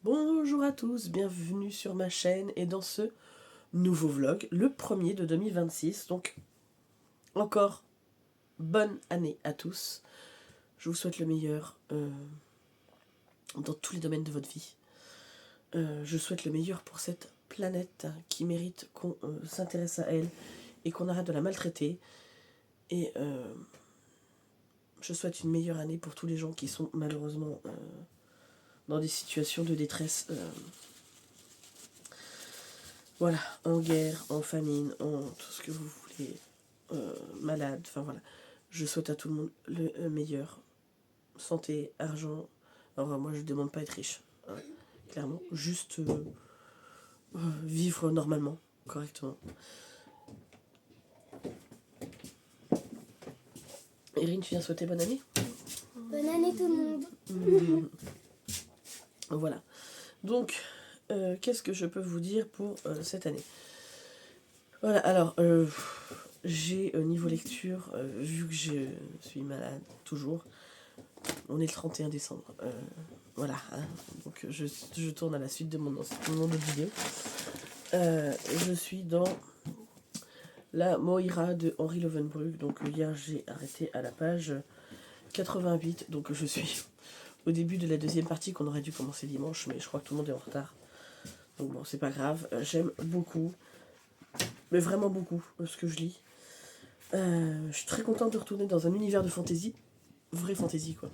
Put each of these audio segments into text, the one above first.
Bonjour à tous, bienvenue sur ma chaîne et dans ce nouveau vlog, le premier de 2026. Donc, encore bonne année à tous. Je vous souhaite le meilleur dans tous les domaines de votre vie. Je souhaite le meilleur pour cette planète qui mérite qu'on s'intéresse à elle et qu'on arrête de la maltraiter. Et je souhaite une meilleure année pour tous les gens qui sont malheureusement dans des situations de détresse. Voilà, en guerre, en famine, en tout ce que vous voulez, malade, enfin voilà. Je souhaite à tout le monde le meilleur. Santé, argent. Alors moi je ne demande pas à être riche, hein, clairement. Juste vivre normalement, correctement. Erin, tu viens souhaiter bonne année? Bonne année tout le monde. Voilà. Donc, qu'est-ce que je peux vous dire pour cette année? Voilà, alors, j'ai niveau lecture, vu que je suis malade toujours, on est le 31 décembre. Voilà, hein, donc je tourne à la suite de mon autre vidéo. Je suis dans la Moira de Henri Lovenbrug. Donc hier j'ai arrêté à la page 88. Donc je suis au début de la deuxième partie qu'on aurait dû commencer dimanche, mais je crois que tout le monde est en retard. Donc bon, c'est pas grave. J'aime beaucoup, mais vraiment beaucoup, ce que je lis. Je suis très contente de retourner dans un univers de fantasy. Vraie fantasy, quoi.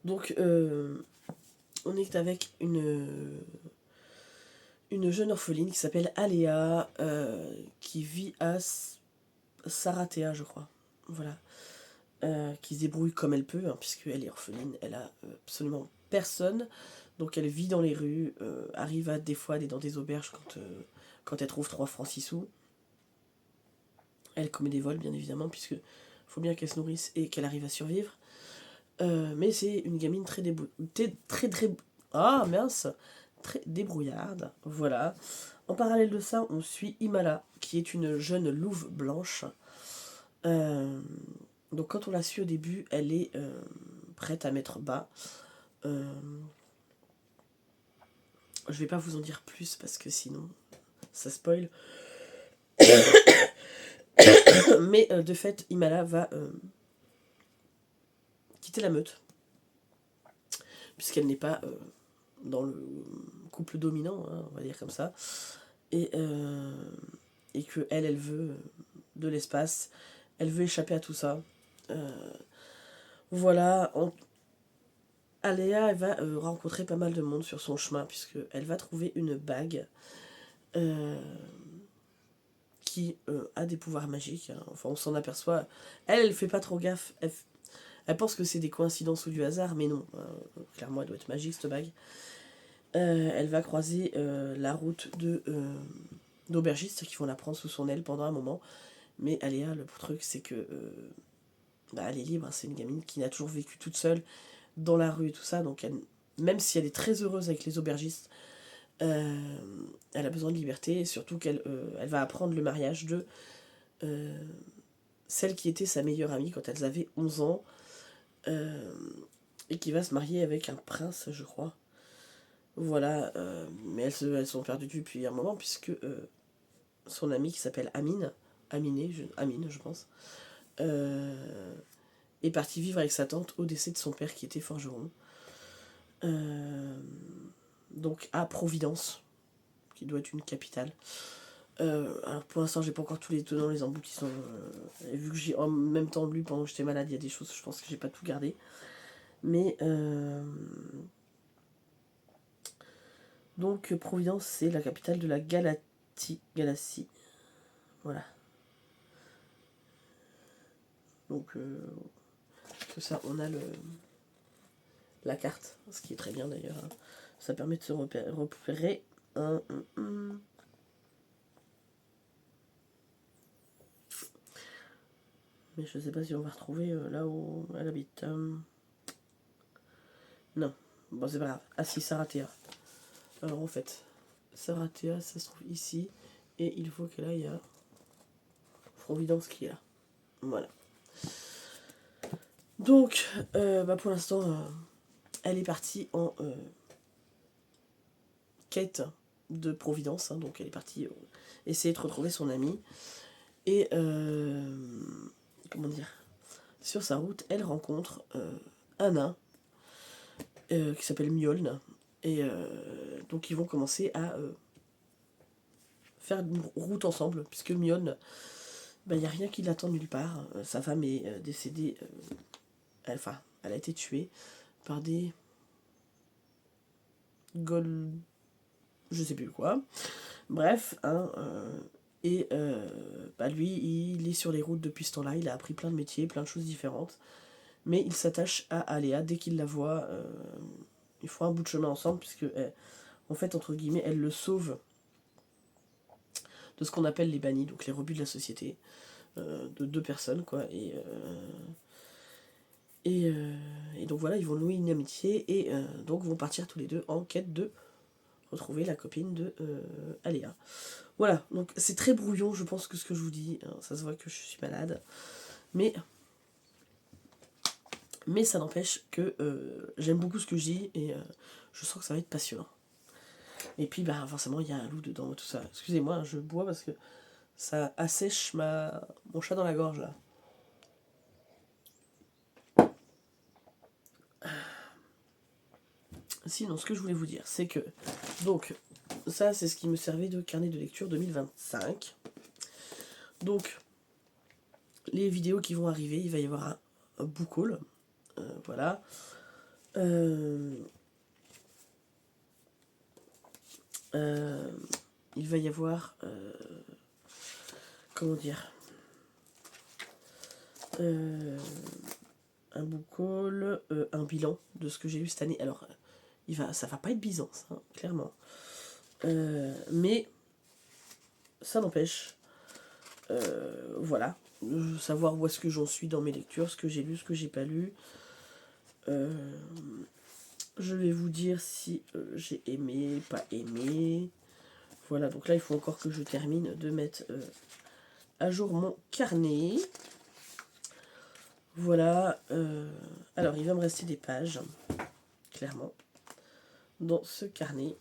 Donc, on est avec une jeune orpheline qui s'appelle Aléa, qui vit à Saratea, je crois. Voilà. Qui se débrouille comme elle peut, hein, puisqu'elle est orpheline, elle a absolument personne. Donc elle vit dans les rues, arrive à des fois aller dans des auberges quand elle trouve 3 francs 6 sous. Elle commet des vols, bien évidemment, puisque faut bien qu'elle se nourrisse et qu'elle arrive à survivre. Mais c'est une gamine très débrouillarde, voilà. En parallèle de ça, on suit Imala, qui est une jeune louve blanche. Donc quand on la suit au début, elle est prête à mettre bas. Je vais pas vous en dire plus parce que sinon ça spoil. Mais de fait, Imala va quitter la meute, puisqu'elle n'est pas dans le couple dominant, hein, on va dire comme ça. Et que elle veut de l'espace, elle veut échapper à tout ça. Voilà, Aléa, elle va rencontrer pas mal de monde sur son chemin, puisqu'elle va trouver une bague qui a des pouvoirs magiques, hein. Enfin, on s'en aperçoit. Elle fait pas trop gaffe. Elle pense que c'est des coïncidences ou du hasard, mais non. Clairement, elle doit être magique, cette bague. Elle va croiser la route d'aubergistes qui vont la prendre sous son aile pendant un moment. Mais Aléa, le truc, c'est que elle est libre. C'est une gamine qui n'a toujours vécu toute seule dans la rue et tout ça. Donc, même si elle est très heureuse avec les aubergistes, elle a besoin de liberté. Et surtout qu'elle elle va apprendre le mariage de celle qui était sa meilleure amie quand elles avaient 11 ans. Et qui va se marier avec un prince, je crois. Voilà, mais elles sont perdues depuis un moment, puisque son amie qui s'appelle Amine, Amine, je pense, est partie vivre avec sa tante au décès de son père qui était forgeron. Donc à Providence, qui doit être une capitale. Alors pour l'instant, j'ai pas encore tous les tenants, les embouts qui sont. Et vu que j'ai en même temps lu pendant que j'étais malade, il y a des choses, je pense que j'ai pas tout gardé. Mais donc Providence, c'est la capitale de la Galatie. Voilà. Donc tout ça, on a la carte, ce qui est très bien d'ailleurs. Hein. Ça permet de se repérer. Mais je sais pas si on va retrouver là où elle habite. Non, bon c'est pas grave. Ah si, Saratea. Alors en fait, Saratea, ça se trouve ici. Et il faut qu'elle aille à Providence qui est là. Voilà. Donc, pour l'instant, elle est partie en quête de providence, hein, donc elle est partie essayer de retrouver son ami. Et comment dire, sur sa route, elle rencontre un nain qui s'appelle Mjoln. Et donc ils vont commencer à faire une route ensemble, puisque Mjoln, il n'y a rien qui l'attend nulle part. Sa femme est décédée, elle a été tuée par des Gold, je sais plus quoi. Bref, hein, et lui, il est sur les routes depuis ce temps-là, il a appris plein de métiers, plein de choses différentes, mais il s'attache à Aléa dès qu'il la voit. Ils font un bout de chemin ensemble, puisque, en fait, entre guillemets, elle le sauve de ce qu'on appelle les bannis, donc les rebuts de la société, de deux personnes, quoi, et donc voilà, ils vont nouer une amitié, et donc vont partir tous les deux en quête de retrouver la copine de Aléa. Voilà, donc c'est très brouillon, je pense, que ce que je vous dis, hein, ça se voit que je suis malade, mais ça n'empêche que j'aime beaucoup ce que je dis, et je sens que ça va être passionnant. Et puis forcément il y a un loup dedans, tout ça. Excusez-moi, je bois parce que ça assèche mon chat dans la gorge là. Sinon, ce que je voulais vous dire, c'est que, donc, ça c'est ce qui me servait de carnet de lecture 2025. Donc, les vidéos qui vont arriver, il va y avoir un book haul, voilà. Il va y avoir, comment dire, un book haul, un bilan de ce que j'ai lu cette année. Alors, ça va pas être Byzance, hein, clairement. Mais ça n'empêche, voilà, savoir où est-ce que j'en suis dans mes lectures, ce que j'ai lu, ce que j'ai pas lu. Je vais vous dire si j'ai aimé, pas aimé. Voilà, donc là il faut encore que je termine de mettre à jour mon carnet. Voilà, alors il va me rester des pages, clairement, dans ce carnet.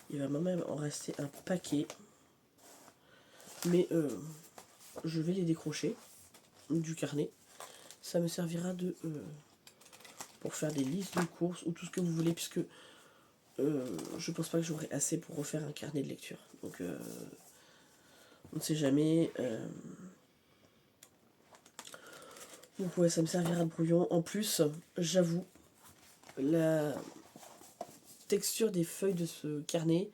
Il va même en rester un paquet, mais je vais les décrocher du carnet. Ça me servira pour faire des listes de courses ou tout ce que vous voulez, puisque je pense pas que j'aurai assez pour refaire un carnet de lecture. Donc on ne sait jamais. Donc ouais, ça me servira de brouillon. En plus, j'avoue, la texture des feuilles de ce carnet,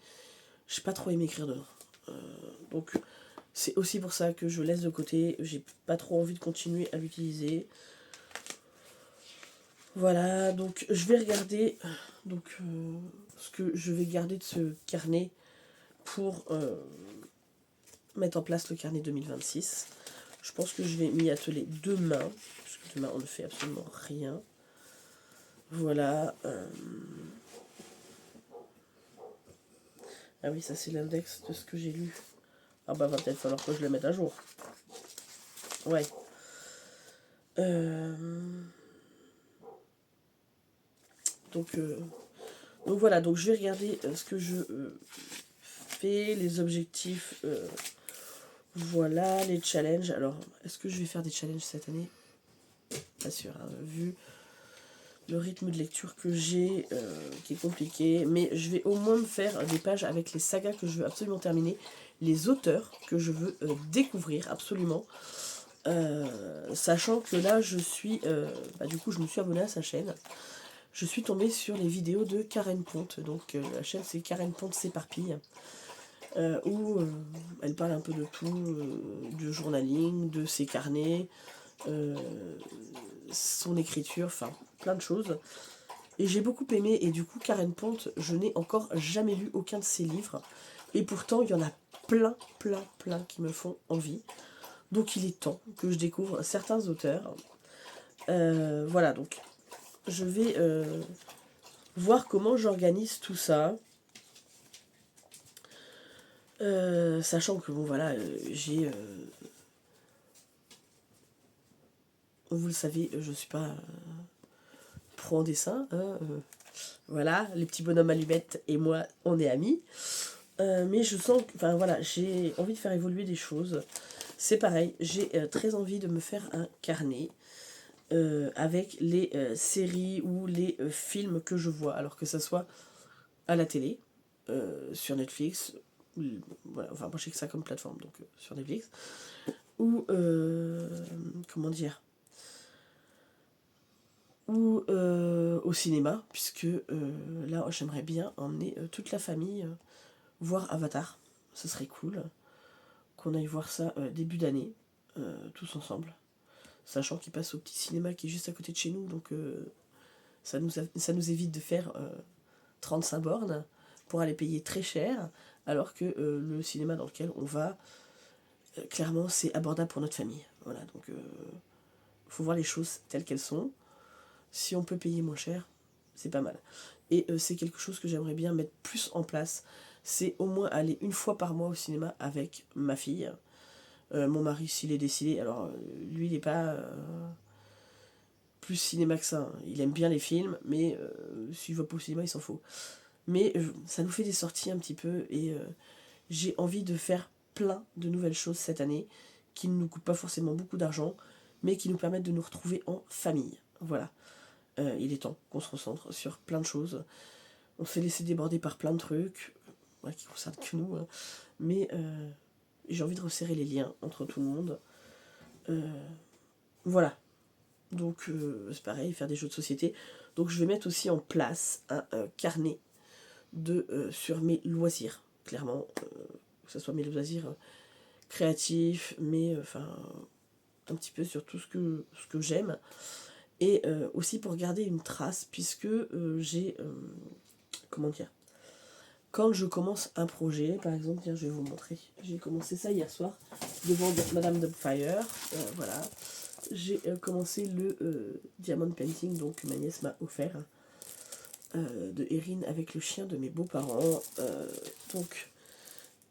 j'ai pas trop aimé écrire dedans. Donc c'est aussi pour ça que je laisse de côté. J'ai pas trop envie de continuer à l'utiliser. Voilà, donc je vais regarder ce que je vais garder de ce carnet pour mettre en place le carnet 2026. Je pense que je vais m'y atteler demain, parce que demain on ne fait absolument rien. Voilà. Ah oui, ça c'est l'index de ce que j'ai lu. Ah va peut-être falloir que je le mette à jour. Ouais. Donc voilà, donc je vais regarder ce que je fais, les objectifs, voilà, les challenges. Alors, est-ce que je vais faire des challenges cette année? Pas sûr, hein, vu le rythme de lecture que j'ai, qui est compliqué, mais je vais au moins me faire des pages avec les sagas que je veux absolument terminer, les auteurs que je veux découvrir absolument, sachant que là je suis, du coup je me suis abonnée à sa chaîne. Je suis tombée sur les vidéos de Karen Ponte, donc la chaîne c'est Karen Ponte s'éparpille, où elle parle un peu de tout, du journaling, de ses carnets, son écriture, enfin plein de choses. Et j'ai beaucoup aimé, et du coup Karen Ponte, je n'ai encore jamais lu aucun de ses livres, et pourtant il y en a plein qui me font envie. Donc il est temps que je découvre certains auteurs. Voilà, donc je vais voir comment j'organise tout ça. Sachant que bon voilà, j'ai vous le savez, je ne suis pas pro en dessin. Hein, voilà, les petits bonhommes allumettes et moi, on est amis. Mais je sens que, enfin voilà, j'ai envie de faire évoluer des choses. C'est pareil, j'ai très envie de me faire un carnet avec les séries ou les films que je vois, alors que ça soit à la télé, sur Netflix, voilà, enfin moi j'ai que ça comme plateforme, donc sur Netflix, ou comment dire, ou au cinéma, puisque là j'aimerais bien emmener toute la famille voir Avatar, ce serait cool, qu'on aille voir ça début d'année, tous ensemble, sachant qu'il passe au petit cinéma qui est juste à côté de chez nous, donc ça nous évite de faire 35 bornes pour aller payer très cher, alors que le cinéma dans lequel on va, clairement, c'est abordable pour notre famille. Voilà, donc il faut voir les choses telles qu'elles sont. Si on peut payer moins cher, c'est pas mal. Et c'est quelque chose que j'aimerais bien mettre plus en place. C'est au moins aller une fois par mois au cinéma avec ma fille. Mon mari, s'il est décidé, alors lui, il n'est pas plus cinéma que ça. Hein. Il aime bien les films, mais s'il va pas au cinéma, il s'en fout. Mais ça nous fait des sorties un petit peu et j'ai envie de faire plein de nouvelles choses cette année qui ne nous coûtent pas forcément beaucoup d'argent, mais qui nous permettent de nous retrouver en famille. Voilà. Il est temps qu'on se recentre sur plein de choses. On s'est laissé déborder par plein de trucs, ouais, qui ne concernent que nous, hein. Mais j'ai envie de resserrer les liens entre tout le monde. Voilà. Donc c'est pareil, faire des jeux de société. Donc je vais mettre aussi en place un carnet sur mes loisirs, clairement, que ce soit mes loisirs créatifs, mais enfin un petit peu sur tout ce que j'aime, et aussi pour garder une trace, puisque j'ai, comment dire, quand je commence un projet, par exemple, tiens, je vais vous montrer, j'ai commencé ça hier soir, devant Madame Dubfire, voilà, j'ai commencé le diamond painting, donc ma nièce m'a offert, de Erin avec le chien de mes beaux-parents. Donc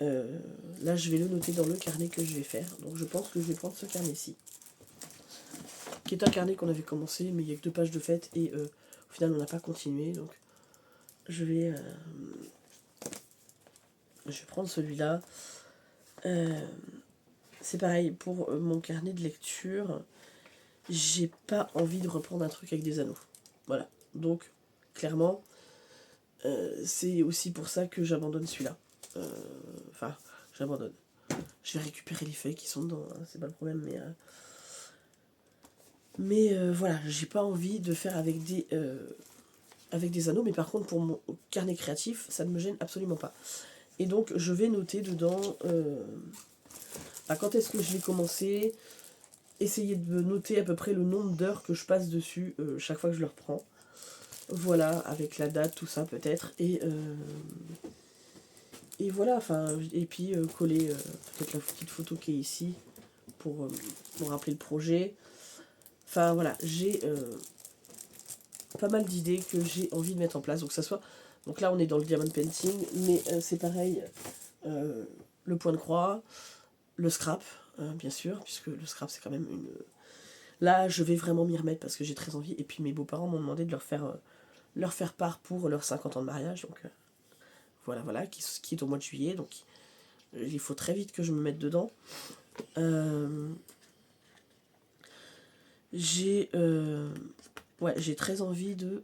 là, je vais le noter dans le carnet que je vais faire. Donc je pense que je vais prendre ce carnet-ci, qui est un carnet qu'on avait commencé, mais il n'y a que 2 pages de fait, et au final, on n'a pas continué. Donc je vais prendre celui-là. C'est pareil, pour mon carnet de lecture, j'ai pas envie de reprendre un truc avec des anneaux. Voilà. Donc, clairement, c'est aussi pour ça que j'abandonne celui-là. Enfin, j'abandonne. Je vais récupérer les feuilles qui sont dedans, hein, c'est pas le problème, mais voilà, j'ai pas envie de faire avec des anneaux, mais par contre, pour mon carnet créatif, ça ne me gêne absolument pas. Et donc, je vais noter dedans quand est-ce que je l'ai commencé, essayer de noter à peu près le nombre d'heures que je passe dessus chaque fois que je le reprends. Voilà, avec la date, tout ça peut-être, et voilà, enfin, et puis coller peut-être la petite photo qui est ici pour me rappeler le projet. Enfin voilà, j'ai pas mal d'idées que j'ai envie de mettre en place. Donc ça soit, donc là on est dans le diamond painting, mais c'est pareil, le point de croix, le scrap, bien sûr, puisque le scrap c'est quand même une. Là je vais vraiment m'y remettre parce que j'ai très envie. Et puis mes beaux-parents m'ont demandé de leur faire part pour leurs 50 ans de mariage. Donc voilà, qui est au mois de juillet. Donc il faut très vite que je me mette dedans. J'ai très envie de...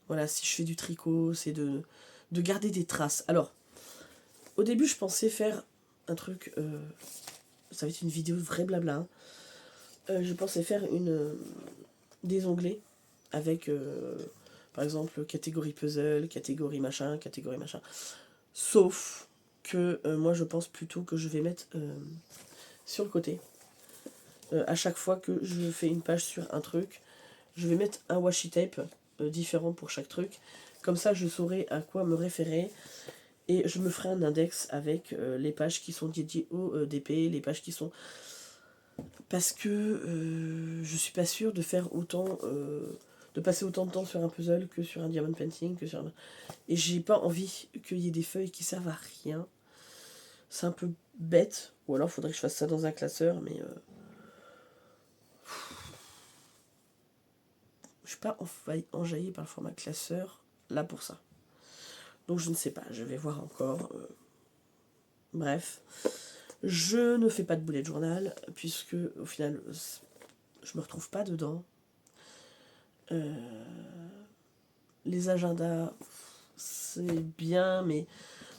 voilà, si je fais du tricot, c'est de garder des traces. Alors, au début, je pensais faire un truc... ça va être une vidéo vrai blabla. Hein. Je pensais faire des onglets avec, par exemple, catégorie puzzle, catégorie machin, catégorie machin. Sauf que moi, je pense plutôt que je vais mettre sur le côté. À chaque fois que je fais une page sur un truc, je vais mettre un washi tape différent pour chaque truc. Comme ça, je saurai à quoi me référer. Et je me ferai un index avec les pages qui sont dédiées au DP, les pages qui sont... Parce que je suis pas sûre de faire autant... de passer autant de temps sur un puzzle que sur un diamond painting, que sur un... Et j'ai pas envie qu'il y ait des feuilles qui servent à rien. C'est un peu bête. Ou alors, faudrait que je fasse ça dans un classeur, mais... je suis pas enjaillée par le format classeur là pour ça. Donc je ne sais pas, je vais voir encore. Bref, je ne fais pas de bullet journal puisque au final je me retrouve pas dedans. Les agendas, c'est bien, mais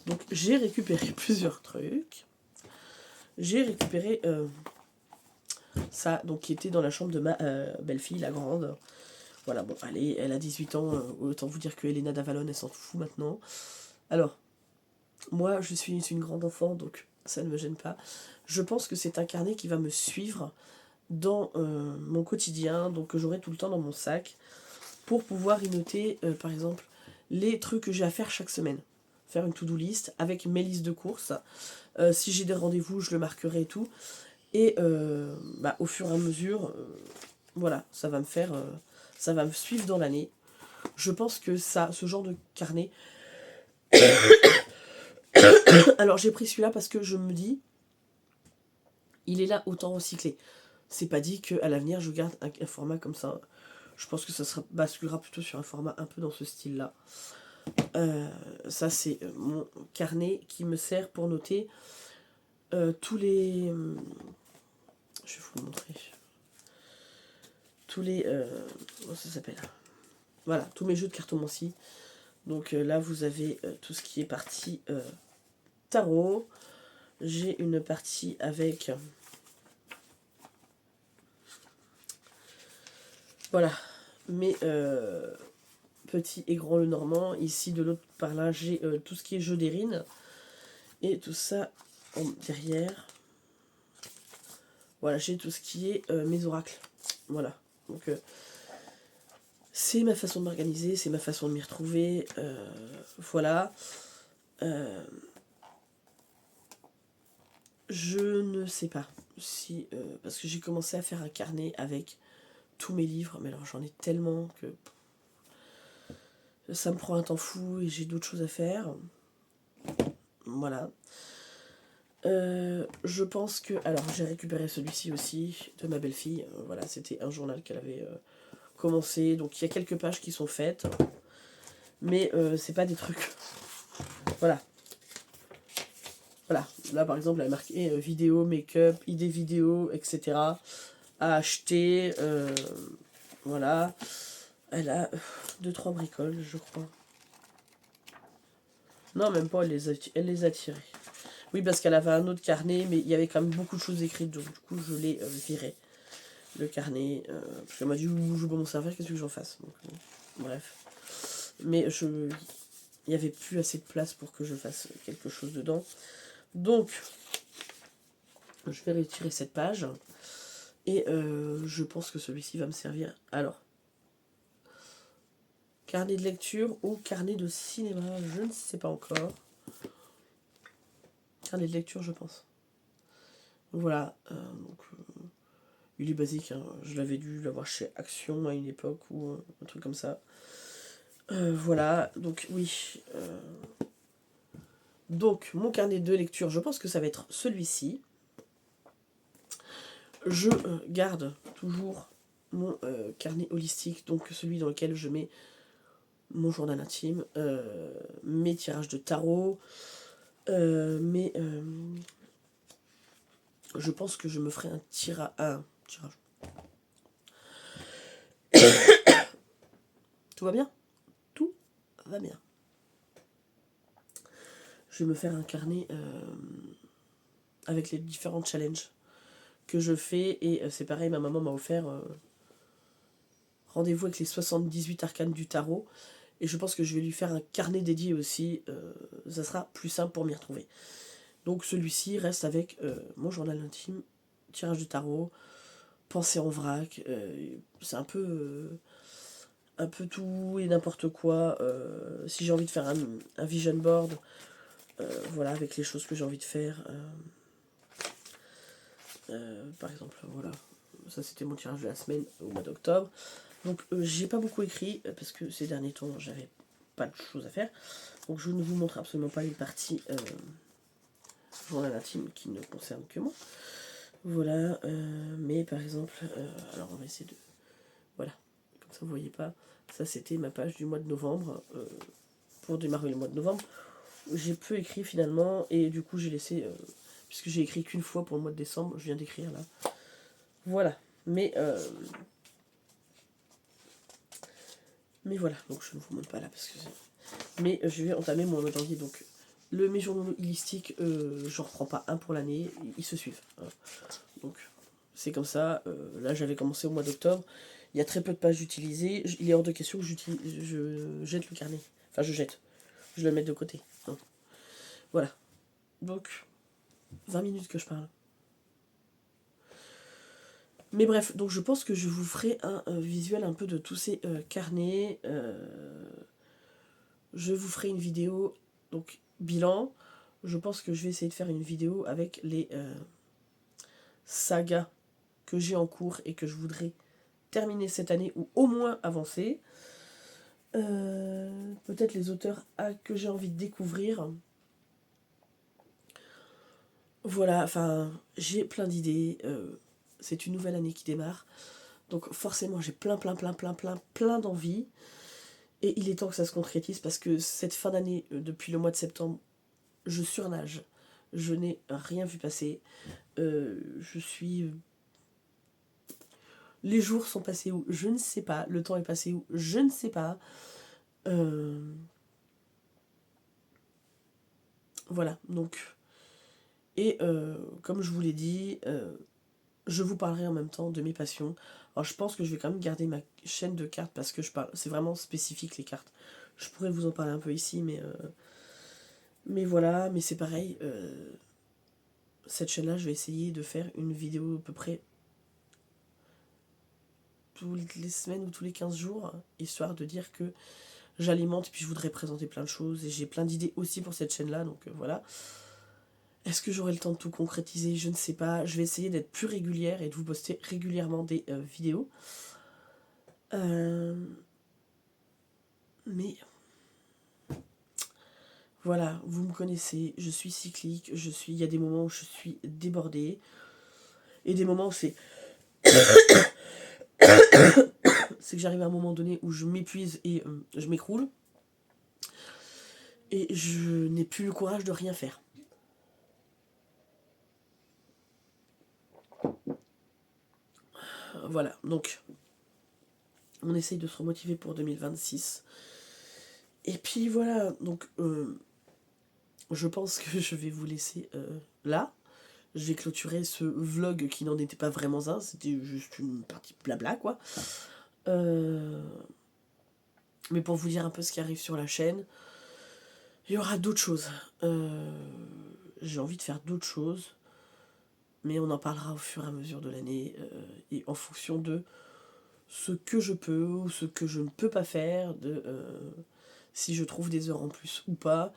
donc j'ai récupéré plusieurs trucs. J'ai récupéré ça, donc qui était dans la chambre de ma belle-fille, la grande. Voilà, bon, allez, elle a 18 ans, autant vous dire que Elena d'Avalon, elle s'en fout maintenant. Alors, moi, je suis une grande enfant, donc ça ne me gêne pas. Je pense que c'est un carnet qui va me suivre dans mon quotidien, donc que j'aurai tout le temps dans mon sac, pour pouvoir y noter, par exemple, les trucs que j'ai à faire chaque semaine. Faire une to-do list avec mes listes de courses. Si j'ai des rendez-vous, je le marquerai et tout. Et au fur et à mesure, voilà, ça va me faire... ça va me suivre dans l'année. Je pense que ce genre de carnet... Alors j'ai pris celui-là parce que je me dis, il est là, autant recycler. C'est pas dit qu'à l'avenir je garde un format comme ça. Je pense que ça basculera plutôt sur un format un peu dans ce style-là. Ça c'est mon carnet qui me sert pour noter tous les... je vais vous montrer. Tous les... comment ça s'appelle ? Voilà, tous mes jeux de cartomancie. Donc là, vous avez tout ce qui est partie tarot. J'ai une partie avec... voilà, mes petits et grands le normand. Ici, de l'autre par là, j'ai tout ce qui est jeu d'Erin. Et tout ça derrière. Voilà, j'ai tout ce qui est mes oracles. Voilà, donc... c'est ma façon de m'organiser, c'est ma façon de m'y retrouver. Voilà. Je ne sais pas si... parce que j'ai commencé à faire un carnet avec tous mes livres, mais alors j'en ai tellement que... ça me prend un temps fou et j'ai d'autres choses à faire. Voilà. Je pense que... alors j'ai récupéré celui-ci aussi de ma belle-fille. Voilà, c'était un journal qu'elle avait commencé. Donc il y a quelques pages qui sont faites. Mais c'est pas des trucs... voilà. Voilà, là par exemple elle a marqué vidéo, make-up, idées vidéo, etc. à acheter, voilà. Elle a 2-3 bricoles, je crois. Non, même pas, elle les a tirées. Oui, parce qu'elle avait un autre carnet, mais il y avait quand même beaucoup de choses écrites, donc du coup je l'ai viré. Le carnet, parce qu'elle m'a dit, je vais m'en servir, qu'est-ce que j'en fasse, donc, bref. Mais il n'y avait plus assez de place pour que je fasse quelque chose dedans. Donc, je vais retirer cette page. Et je pense que celui-ci va me servir. Alors, carnet de lecture ou carnet de cinéma, je ne sais pas encore. Carnet de lecture, je pense. Voilà. Donc, il est basique. Hein. Je l'avais dû l'avoir chez Action à une époque ou un truc comme ça. Voilà. Donc, oui. Donc, mon carnet de lecture, je pense que ça va être celui-ci. Je garde toujours mon carnet holistique, donc celui dans lequel je mets mon journal intime, mes tirages de tarot, je pense que je me ferai un tirage. Tout va bien ? Tout va bien. Je vais me faire un carnet avec les différents challenges que je fais, et c'est pareil, ma maman m'a offert rendez-vous avec les 78 arcanes du tarot, et je pense que je vais lui faire un carnet dédié aussi, ça sera plus simple pour m'y retrouver. Donc celui-ci reste avec mon journal intime, tirage de tarot, pensée en vrac, c'est un peu tout et n'importe quoi. Si j'ai envie de faire un vision board, voilà, avec les choses que j'ai envie de faire. Par exemple, voilà, ça c'était mon tirage de la semaine au mois d'octobre. Donc j'ai pas beaucoup écrit parce que ces derniers temps j'avais pas de choses à faire. Donc je ne vous montre absolument pas les parties journal intime qui ne concernent que moi. Voilà, mais par exemple, alors on va essayer de... voilà, comme ça vous voyez pas. Ça c'était ma page du mois de novembre, pour démarrer le mois de novembre. J'ai peu écrit finalement, et du coup j'ai laissé, puisque j'ai écrit qu'une fois pour le mois de décembre, je viens d'écrire là. Voilà, mais voilà, donc je ne vous montre pas là, parce que mais je vais entamer mon mois de janvier, donc mes journaux holistiques, j'en reprends pas un pour l'année, ils se suivent. Hein. Donc c'est comme ça, là j'avais commencé au mois d'octobre, il y a très peu de pages utilisées, il est hors de question que je jette le carnet, enfin je le mets de côté. Hein. Voilà, donc 20 minutes que je parle. Mais bref, donc je pense que je vous ferai un visuel un peu de tous ces carnets. Je vous ferai une vidéo, donc bilan. Je pense que je vais essayer de faire une vidéo avec les sagas que j'ai en cours et que je voudrais terminer cette année ou au moins avancer. Peut-être les auteurs que j'ai envie de découvrir. Voilà, enfin, j'ai plein d'idées. C'est une nouvelle année qui démarre. Donc forcément, j'ai plein d'envies. Et il est temps que ça se concrétise parce que cette fin d'année, depuis le mois de septembre, je surnage. Je n'ai rien vu passer. Je suis... Les jours sont passés où je ne sais pas. Le temps est passé où je ne sais pas. Voilà, donc... Et comme je vous l'ai dit, je vous parlerai en même temps de mes passions. Alors je pense que je vais quand même garder ma chaîne de cartes parce que c'est vraiment spécifique les cartes. Je pourrais vous en parler un peu ici, mais voilà, mais c'est pareil. Cette chaîne-là, je vais essayer de faire une vidéo à peu près toutes les semaines ou tous les 15 jours, histoire de dire que j'alimente, puis je voudrais présenter plein de choses, et j'ai plein d'idées aussi pour cette chaîne-là, donc voilà. Est-ce que j'aurai le temps de tout concrétiser? Je ne sais pas. Je vais essayer d'être plus régulière et de vous poster régulièrement des vidéos. Mais voilà, vous me connaissez, je suis cyclique, il y a des moments où je suis débordée, et des moments où c'est que j'arrive à un moment donné où je m'épuise et je m'écroule, et je n'ai plus le courage de rien faire. Voilà, donc on essaye de se remotiver pour 2026. Et puis voilà, donc je pense que je vais vous laisser là. Je vais clôturer ce vlog qui n'en était pas vraiment un, c'était juste une partie blabla quoi. Mais pour vous dire un peu ce qui arrive sur la chaîne, il y aura d'autres choses. J'ai envie de faire d'autres choses, mais on en parlera au fur et à mesure de l'année et en fonction de ce que je peux ou ce que je ne peux pas faire, si je trouve des heures en plus ou pas.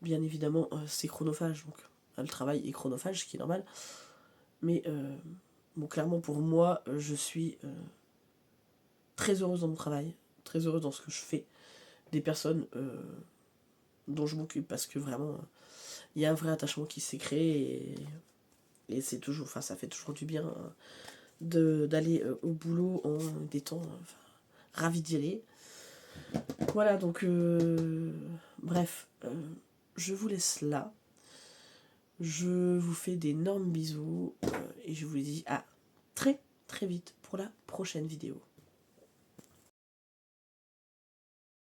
Bien évidemment, c'est chronophage, donc le travail est chronophage, ce qui est normal. Mais bon, clairement pour moi, je suis très heureuse dans mon travail, très heureuse dans ce que je fais, des personnes dont je m'occupe, parce que vraiment, il y a un vrai attachement qui s'est créé, et c'est toujours, enfin, ça fait toujours du bien d'aller au boulot en des temps, enfin, ravi d'y aller. Voilà, donc, bref, je vous laisse là. Je vous fais d'énormes bisous et je vous dis à très très vite pour la prochaine vidéo.